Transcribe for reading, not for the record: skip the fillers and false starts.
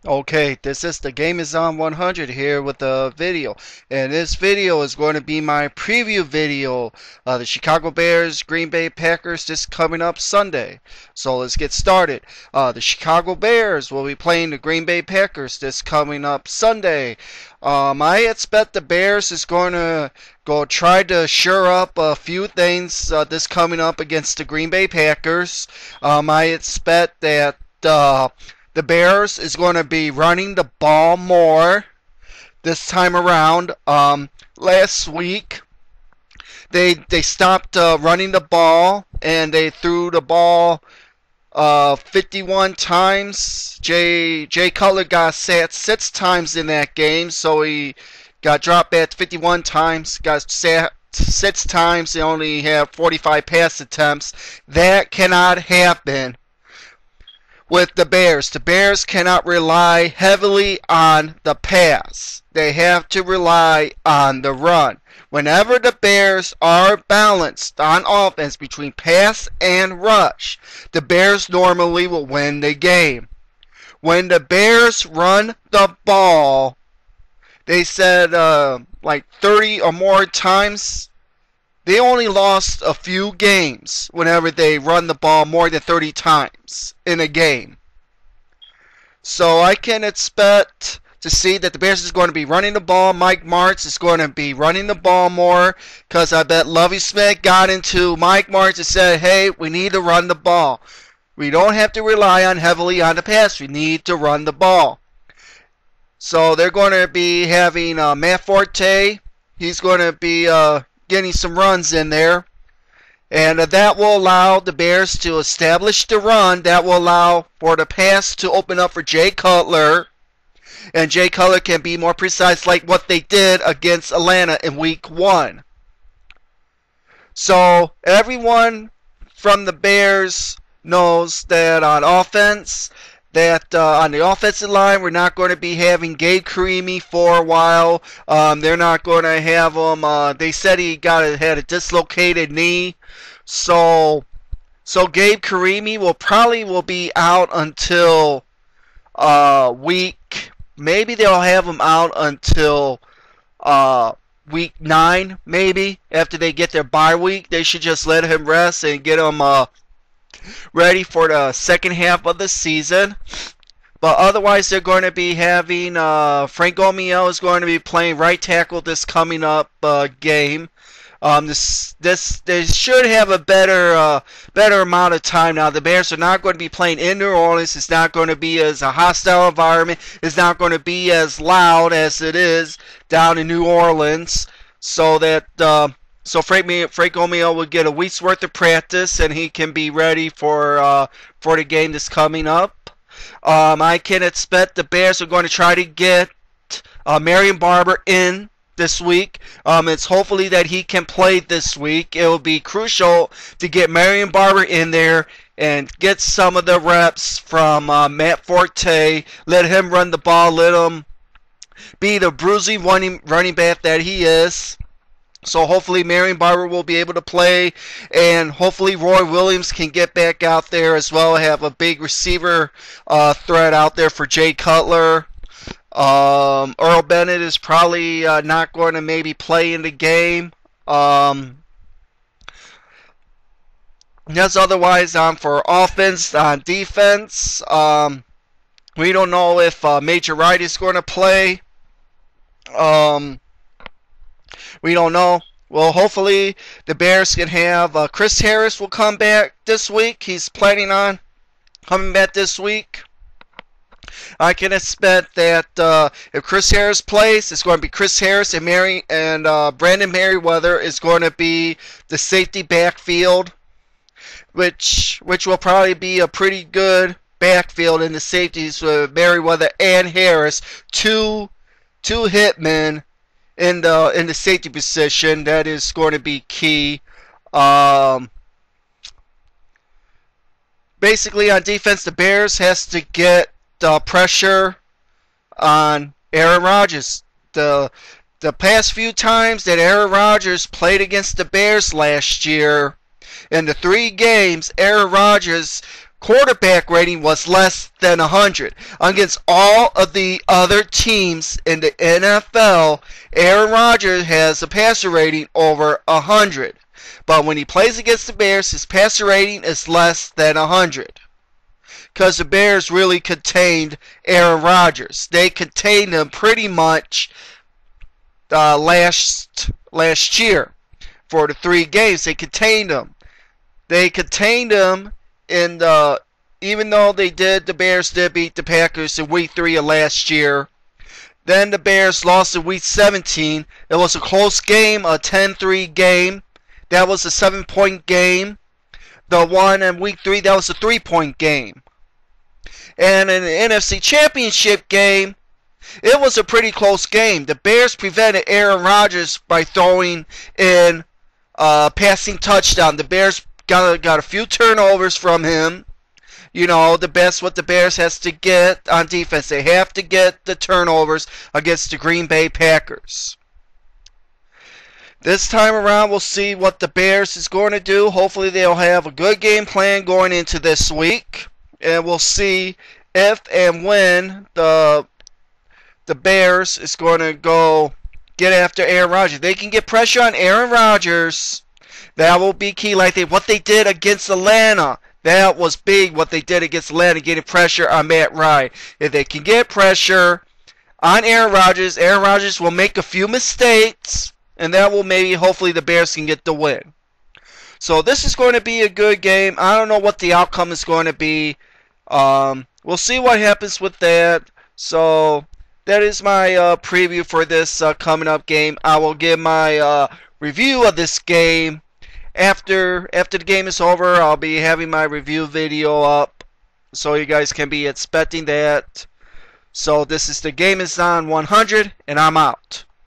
Okay, this is the Game is on 100 here with a video, and this video is going to be my preview video of the Chicago Bears Green Bay Packers this coming up Sunday. So let's get started. The Chicago Bears will be playing the Green Bay Packers this coming up Sunday. I expect the Bears is going to go try to shore up a few things this coming up against the Green Bay Packers. I expect that the Bears is going to be running the ball more this time around. Last week they stopped running the ball and they threw the ball 51 times. Jay Cutler got sacked 6 times in that game, so he got dropped back 51 times. Got sacked 6 times. They only have 45 pass attempts. That cannot happen with the Bears. The Bears cannot rely heavily on the pass. They have to rely on the run. Whenever the Bears are balanced on offense between pass and rush, the Bears normally will win the game. When the Bears run the ball, they said like 30 or more times, they only lost a few games whenever they run the ball more than 30 times in a game. So I can expect to see that the Bears is going to be running the ball. Mike Martz is going to be running the ball more because I bet Lovie Smith got into Mike Martz and said, hey, we need to run the ball. We don't have to rely heavily on the pass. We need to run the ball. So they're going to be having Matt Forte. He's going to be getting some runs in there. And that will allow the Bears to establish the run. That will allow for the pass to open up for Jay Cutler. And Jay Cutler can be more precise like what they did against Atlanta in week 1. So everyone from the Bears knows that on offense, that on the offensive line, we're not going to be having Gabe Carimi for a while. They're not going to have him. They said he had a dislocated knee, so Gabe Carimi will be out until week. Maybe they'll have him out until week 9. Maybe after they get their bye week, they should just let him rest and get him ready for the second half of the season. But otherwise, they're going to be having Frank Gomiel is going to be playing right tackle this coming up game. They should have a better amount of time now. The Bears are not going to be playing in New Orleans. It's not going to be as a hostile environment. It's not going to be as loud as it is down in New Orleans. So Frank Gomiel will get a week's worth of practice, and he can be ready for the game that's coming up. I can expect the Bears are going to try to get Marion Barber in this week. It's hopefully that he can play this week. It will be crucial to get Marion Barber in there and get some of the reps from Matt Forte. Let him run the ball. Let him be the bruising running back that he is. So hopefully Marion Barber will be able to play, and hopefully Roy Williams can get back out there as well. Have a big receiver threat out there for Jay Cutler. Earl Bennett is probably not going to maybe play in the game. Just otherwise, for offense, on defense, we don't know if Major Wright is going to play. We don't know. Well, hopefully the Bears can have Chris Harris will come back this week. He's planning on coming back this week. I can expect that if Chris Harris plays, it's going to be Chris Harris and Brandon Merriweather is going to be the safety backfield, which will probably be a pretty good backfield in the safeties with Merriweather and Harris, two hitmen in the safety position. That is going to be key. Basically, on defense, the Bears has to get pressure on Aaron Rodgers. The past few times that Aaron Rodgers played against the Bears last year, in the 3 games, Aaron Rodgers quarterback rating was less than 100. Against all of the other teams in the NFL, Aaron Rodgers has a passer rating over 100. But when he plays against the Bears, his passer rating is less than 100. Because the Bears really contained Aaron Rodgers. They contained him pretty much last year. For the 3 games, they contained him. They contained him in the, even though the Bears did beat the Packers in week 3 of last year. Then the Bears lost in week 17. It was a close game, a 10-3 game. That was a 7-point game. The one in week 3, that was a 3-point game. And in the NFC Championship game, it was a pretty close game. The Bears prevented Aaron Rodgers by throwing in passing touchdown. The Bears got a few turnovers from him. You know, what the Bears has to get on defense. They have to get the turnovers against the Green Bay Packers. This time around, we'll see what the Bears is going to do. Hopefully, they'll have a good game plan going into this week. And we'll see if and when the Bears is going to go get after Aaron Rodgers. They can get pressure on Aaron Rodgers. That will be key, like what they did against Atlanta. That was big, what they did against Atlanta, getting pressure on Matt Ryan. If they can get pressure on Aaron Rodgers will make a few mistakes, and that will hopefully the Bears can get the win. So this is going to be a good game. I don't know what the outcome is going to be. We'll see what happens with that. So that is my preview for this coming up game. I will give my review of this game after the game is over. I'll be having my review video up, so you guys can be expecting that. So this is The Game Is On 100, and I'm out.